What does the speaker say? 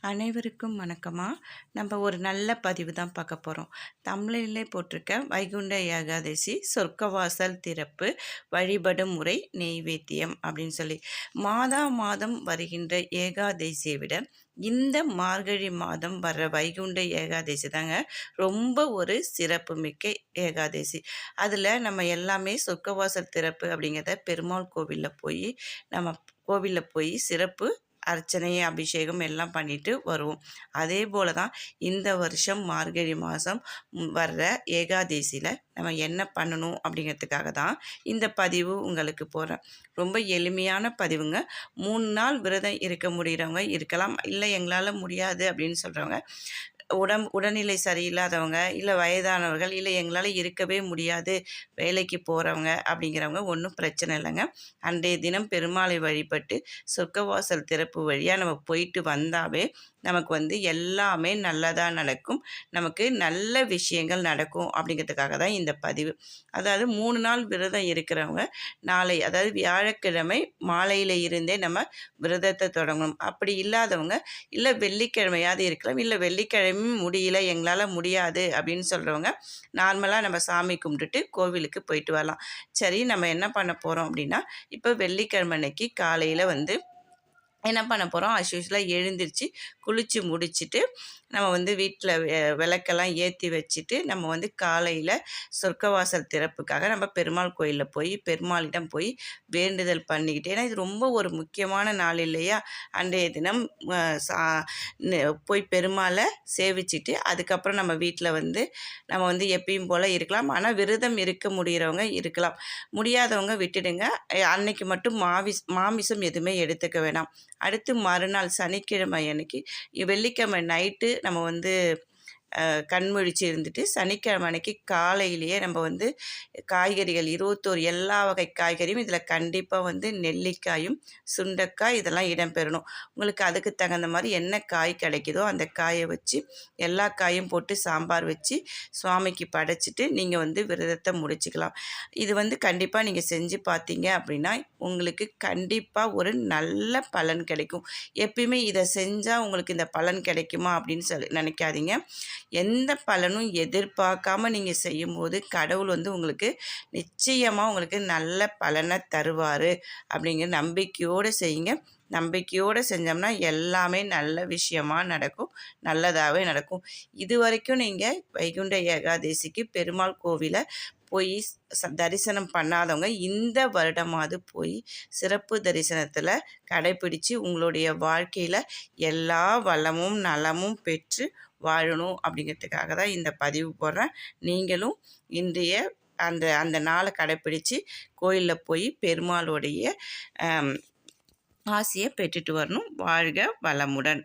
அனைவருக்கும் வணக்கமா. நம்ம ஒரு நல்ல பதிவு தான் பார்க்க போகிறோம். தமிழிலே போட்டிருக்க வைகுண்ட ஏகாதசி சொர்க்கவாசல் திறப்பு வழிபடும் முறை நெய்வேத்தியம் அப்படின்னு சொல்லி மாதா மாதம் வருகின்ற ஏகாதசியை விட இந்த மார்கழி மாதம் வர்ற வைகுண்ட ஏகாதசி தாங்க ரொம்ப ஒரு சிறப்புமிக்க ஏகாதசி. அதில் நம்ம எல்லாமே சொர்க்கவாசல் திறப்பு அப்படிங்கிறத பெருமாள் கோவிலில் போய் சிறப்பு அர்ச்சனை அபிஷேகம் எல்லாம் பண்ணிட்டு வருவோம். அதே போல தான் இந்த வருஷம் மார்கழி மாதம் வர்ற ஏகாதசியில் நம்ம என்ன பண்ணணும் அப்படிங்கிறதுக்காக தான் இந்த பதிவு உங்களுக்கு போகிறேன். ரொம்ப எளிமையான பதிவுங்க. 3 நாள் விரதம் இருக்க முடிகிறவங்க இருக்கலாம், இல்லை எங்களால் முடியாது அப்படின்னு சொல்கிறவங்க, உடல்நிலை சரியில்லாதவங்க, இல்லை வயதானவர்கள், இல்லை எங்களால் இருக்கவே முடியாது வேலைக்கு போகிறவங்க அப்படிங்கிறவங்க ஒன்றும் பிரச்சனை இல்லைங்க. அன்றைய தினம் பெருமாளை வழிபட்டு சொர்க்கவாசல் திறப்பு வழியாக நம்ம போயிட்டு வந்தாவே நமக்கு எல்லாமே நல்லதாக நடக்கும், நமக்கு நல்ல விஷயங்கள் நடக்கும் அப்படிங்கிறதுக்காக தான் இந்த பதிவு. அதாவது 3 நாள் விரதம் இருக்கிறவங்க நாளை, அதாவது வியாழக்கிழமை மாலையில் இருந்தே நம்ம விரதத்தை தொடங்கணும். அப்படி இல்லாதவங்க இல்லை வெள்ளிக்கிழமையாவது இருக்கலாம், இல்லை வெள்ளிக்கிழமையும் முடியல எங்களால் முடியாது அப்படின்னு சொல்கிறவங்க நார்மலாக நம்ம சாமி கும்பிட்டுட்டு கோவிலுக்கு போயிட்டு வரலாம். சரி, நம்ம என்ன பண்ண போகிறோம் அப்படின்னா, இப்போ வெள்ளிக்கிழமை அன்னைக்கு காலையில் என்ன பண்ண போகிறோம், யூஸ்வலாக எழுந்திரிச்சு குளித்து முடிச்சுட்டு நம்ம வீட்டில் விளக்கெல்லாம் ஏற்றி வச்சுட்டு நம்ம காலையில் சொர்க்கவாசல் திறப்புக்காக நம்ம பெருமாள் கோயிலில் போய் பெருமாளிடம் போய் வேண்டுதல் பண்ணிக்கிட்டு, ஏன்னா இது ரொம்ப ஒரு முக்கியமான நாள் இல்லையா. அன்றைய தினம் போய் பெருமாளை சேவிச்சுட்டு அதுக்கப்புறம் நம்ம வீட்டில் நம்ம எப்பயும் போல் இருக்கலாம். ஆனால் விரதம் இருக்க முடிகிறவங்க இருக்கலாம், முடியாதவங்க விட்டுடுங்க. அன்னைக்கு மட்டும் மாமிசம் எதுவுமே எடுத்துக்க வேணாம். அடுத்து மறுநாள் சனிக்கிழமை அன்னைக்கு, வெள்ளிக்கிழமை நைட்டு நம்ம கண்முழிச்சு இருந்துட்டு சனிக்கிழமை அன்னைக்கு காலையிலேயே நம்ம காய்கறிகள் 21 எல்லா வகை காய்கறியும் இதில் கண்டிப்பாக நெல்லிக்காயும் சுண்டைக்காய் இதெல்லாம் இடம்பெறணும். உங்களுக்கு அதுக்கு தகுந்த மாதிரி என்ன காய் கிடைக்குதோ அந்த காயை வச்சு எல்லா காயும் போட்டு சாம்பார் வச்சு சுவாமிக்கு படைச்சிட்டு நீங்கள் விரதத்தை முடிச்சுக்கலாம். இது கண்டிப்பாக நீங்கள் செஞ்சு பார்த்தீங்க அப்படின்னா உங்களுக்கு கண்டிப்பாக ஒரு நல்ல பலன் கிடைக்கும். எப்பயுமே இதை செஞ்சால் உங்களுக்கு இந்த பலன் கிடைக்குமா அப்படின்னு நினைக்காதீங்க. எந்த பலனும் எதிர்பார்க்காம நீங்கள் செய்யும்போது கடவுள் உங்களுக்கு நிச்சயமாக உங்களுக்கு நல்ல பலனை தருவார் அப்படிங்கிற நம்பிக்கையோடு செய்யுங்க. நம்பிக்கையோடு செஞ்சோம்னா எல்லாமே நல்ல விஷயமாக நடக்கும், நல்லதாகவே நடக்கும். இது வரைக்கும் நீங்கள் வைகுண்ட ஏகாதசிக்கு பெருமாள் கோவிலை போய் தரிசனம் பண்ணாதவங்க இந்த வருடமாவது போய் சிறப்பு தரிசனத்தில் கடைப்பிடித்து உங்களுடைய வாழ்க்கையில் எல்லா வளமும் நலமும் பெற்று வாழணும் அப்படிங்கிறதுக்காக தான் இந்த பதிவு போடுறேன். நீங்களும் இன்றைய அந்த நாளை கடைப்பிடித்து கோயிலில் போய் பெருமாளுடைய ஆசையை பெற்றுட்டு வரணும். வாழ்க வளமுடன்.